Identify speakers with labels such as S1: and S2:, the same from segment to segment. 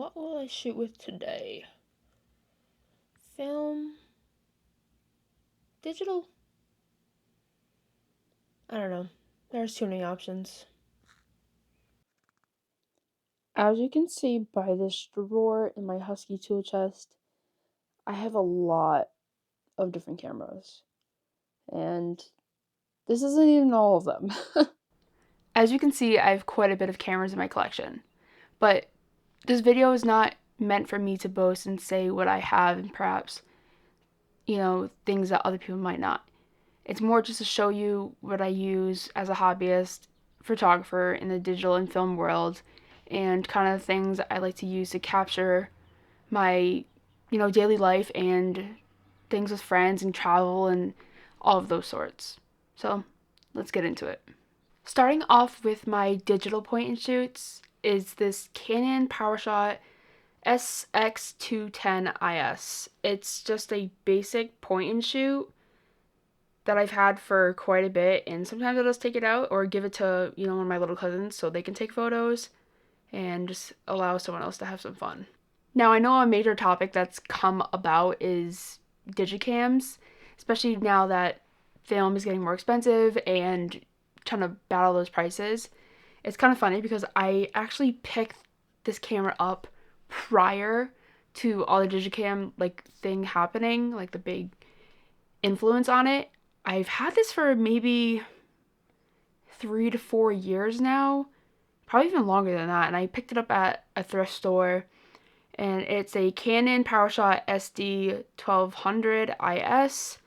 S1: what will I shoot with today? Film? Digital? I don't know. There's too many options. As you can see by this drawer in my Husky tool chest, I have a lot of different cameras. And this isn't even all of them. As you can see, I have quite a bit of cameras in my collection. But this video is not meant for me to boast and say what I have and perhaps, things that other people might not. It's more just to show you what I use as a hobbyist photographer in the digital and film world, and kind of things I like to use to capture my, daily life and things with friends and travel and all of those sorts. So let's get into it. Starting off with my digital point and shoots is this Canon PowerShot SX210IS. It's just a basic point and shoot that I've had for quite a bit, and sometimes I'll just take it out or give it to, one of my little cousins so they can take photos and just allow someone else to have some fun. Now, I know a major topic that's come about is DigiCams, especially now that film is getting more expensive and trying to battle those prices. It's kind of funny because I actually picked this camera up prior to all the DigiCam thing happening, like the big influence on it. I've had this for maybe 3 to 4 years now, probably even longer than that, and I picked it up at a thrift store, and it's a Canon PowerShot SD1200 IS.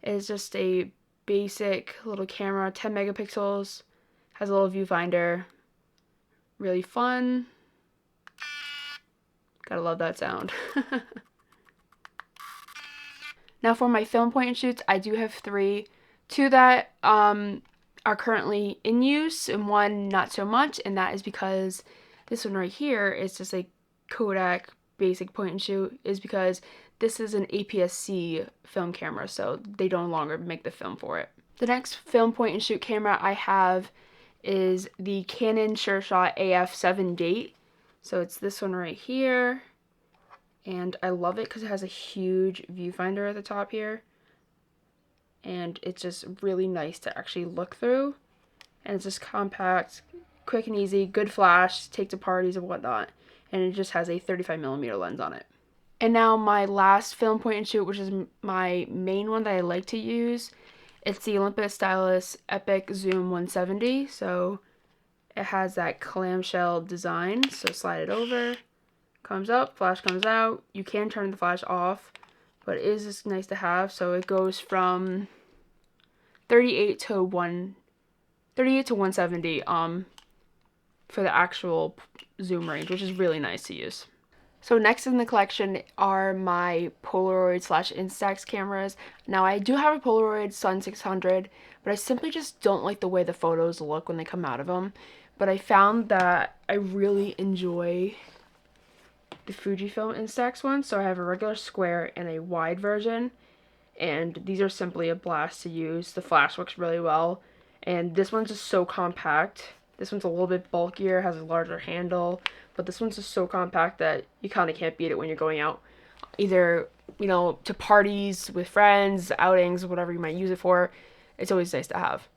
S1: It's just a basic little camera, 10 megapixels, has a little viewfinder, really fun. Gotta love that sound. Now for my film point and shoots, I do have 3. 2 that are currently in use and 1 not so much, and that is because this one right here is just a Kodak basic point and shoot, is because this is an APS-C film camera, so they no longer make the film for it. The next film point and shoot camera I have is the Canon SureShot AF7 date. So it's this one right here, and I love it because it has a huge viewfinder at the top here, and it's just really nice to actually look through, and it's just compact, quick and easy, good flash, take to parties and whatnot, and it just has a 35mm lens on it. And now my last film point and shoot, which is my main one that I like to use, it's the Olympus Stylus Epic Zoom 170. So it has that clamshell design, so slide it over, comes up, flash comes out. You can turn the flash off, but it is just nice to have. So it goes from 38 to 170 for the actual zoom range, which is really nice to use. So next in the collection are my Polaroid / Instax cameras. Now I do have a Polaroid Sun 600, but I simply just don't like the way the photos look when they come out of them. But I found that I really enjoy the Fujifilm Instax one, so I have a regular square and a wide version, and these are simply a blast to use. The flash works really well, and this one's just so compact. This one's a little bit bulkier, has a larger handle, but this one's just so compact that you kind of can't beat it when you're going out, either, to parties with friends, outings, whatever you might use it for. It's always nice to have.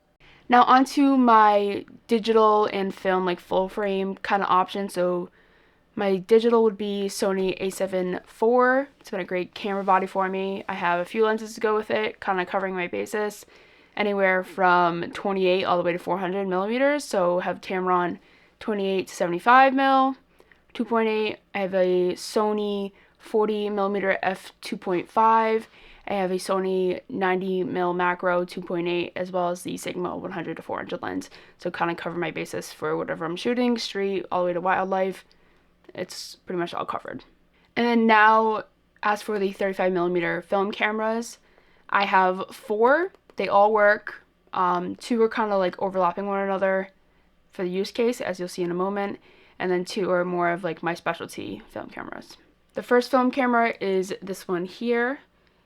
S1: Now onto my digital and film, full frame kind of option. So my digital would be Sony a7 IV. It's been a great camera body for me. I have a few lenses to go with it, kind of covering my bases, anywhere from 28 all the way to 400 millimeters. So have Tamron 28 to 75 mil, 2.8. I have a Sony 40 millimeter f2.5. I have a Sony 90 mil macro 2.8, as well as the Sigma 100 to 400 lens. So kind of cover my basis for whatever I'm shooting, street all the way to wildlife. It's pretty much all covered. And then now, as for the 35mm film cameras, I have 4. They all work. 2 are kind of overlapping one another for the use case, as you'll see in a moment, and then 2 are more of my specialty film cameras. The first film camera is this one here,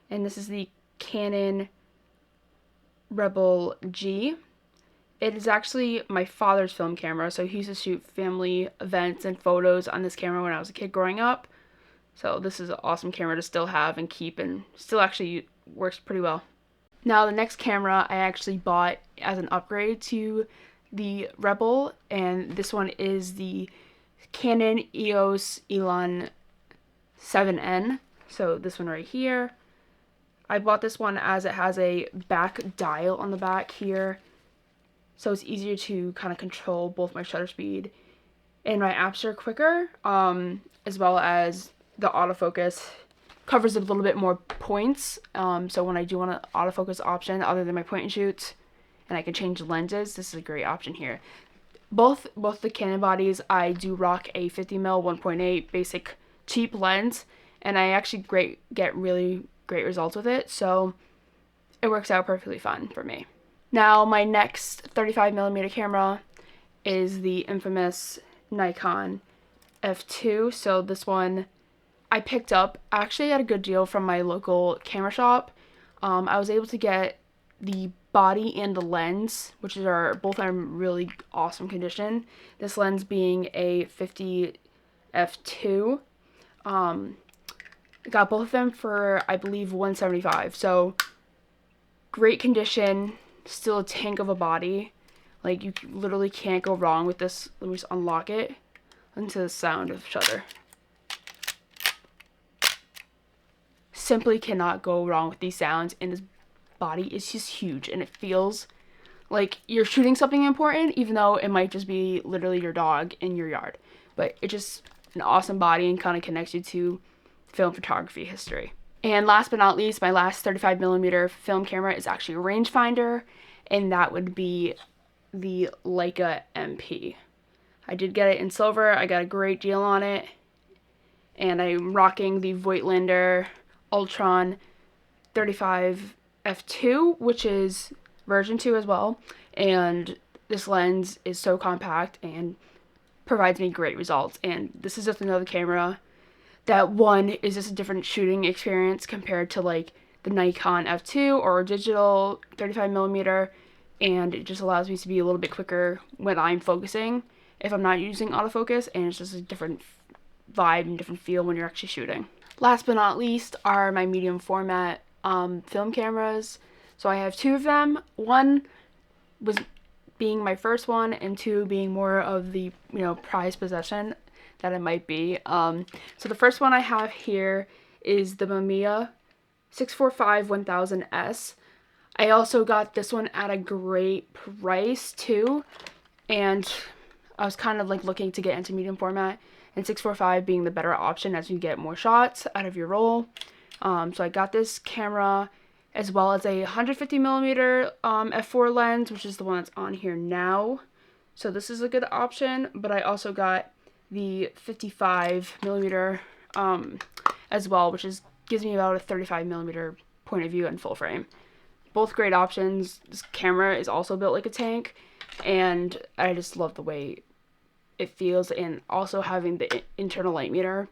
S1: and this is the Canon Rebel G. It is actually my father's film camera, so he used to shoot family events and photos on this camera when I was a kid growing up. So this is an awesome camera to still have and keep, and still actually works pretty well. Now the next camera I actually bought as an upgrade to the Rebel, and this one is the Canon EOS Elan 7N. So this one right here. I bought this one as it has a back dial on the back here, so it's easier to kind of control both my shutter speed and my aperture quicker, as well as the autofocus covers a little bit more points. So when I do want an autofocus option other than my point and shoots, and I can change lenses, this is a great option here. Both the Canon bodies, I do rock a 50mm 1.8 basic cheap lens, and I actually get really great results with it, so it works out perfectly fine for me. Now my next 35mm camera is the infamous Nikon F2. So this one I picked up actually at a good deal from my local camera shop. I was able to get the body and the lens, which are both in really awesome condition. This lens being a 50 f2. Got both of them for, I believe, $175. So great condition, still a tank of a body. Like, you literally can't go wrong with this. Let me just unlock it. Listen to the sound of shutter. Simply cannot go wrong with these sounds, and this body is just huge, and it feels like you're shooting something important, even though it might just be literally your dog in your yard. But it's just an awesome body and kind of connects you to film photography history. And last but not least, my last 35mm film camera is actually a rangefinder, and that would be the Leica MP. I did get it in silver. I got a great deal on it, and I'm rocking the Voigtlander Ultron 35 f2, which is version 2 as well, and this lens is so compact and provides me great results. And this is just another camera that, one, is just a different shooting experience compared to like the Nikon F2 or digital 35mm, and it just allows me to be a little bit quicker when I'm focusing if I'm not using autofocus, and it's just a different vibe and different feel when you're actually shooting. Last but not least are my medium format film cameras. So I have two of them. One was being my first one, and two being more of the, prized possession that it might be. So the first one I have here is the Mamiya 645-1000S. I also got this one at a great price too, and I was kind of like looking to get into medium format, and 645 being the better option as you get more shots out of your roll. So I got this camera as well as a 150mm f4 lens, which is the one that's on here now. So this is a good option, but I also got the 55mm as well, which gives me about a 35mm point of view and full frame. Both great options. This camera is also built like a tank, and I just love the way it feels, and also having the internal light meter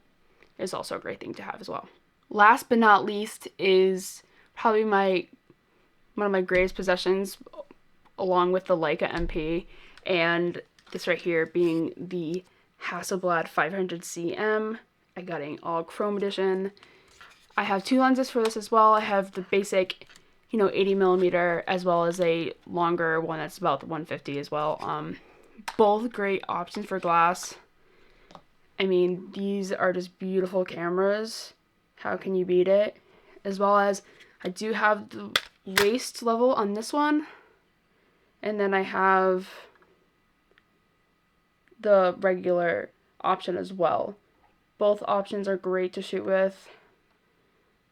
S1: is also a great thing to have as well. Last but not least is probably one of my greatest possessions, along with the Leica MP, and this right here being the Hasselblad 500cm. I got an all chrome edition. I have two lenses for this as well. I have the basic 80mm, as well as a longer one that's about the 150 as well. Both great options for glass. I mean, these are just beautiful cameras. How can you beat it? As well as I do have the waist level on this one, and then I have the regular option as well. Both options are great to shoot with.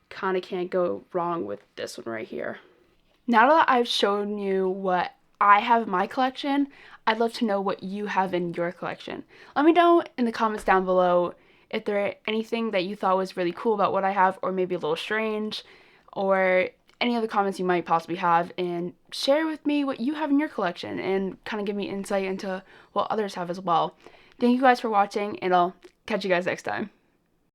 S1: Kind of can't go wrong with this one right here. Now that I've shown you what I have in my collection, I'd love to know what you have in your collection. Let me know in the comments down below if there anything that you thought was really cool about what I have, or maybe a little strange, or any other comments you might possibly have, and share with me what you have in your collection and kind of give me insight into what others have as well. Thank you guys for watching, and I'll catch you guys next time.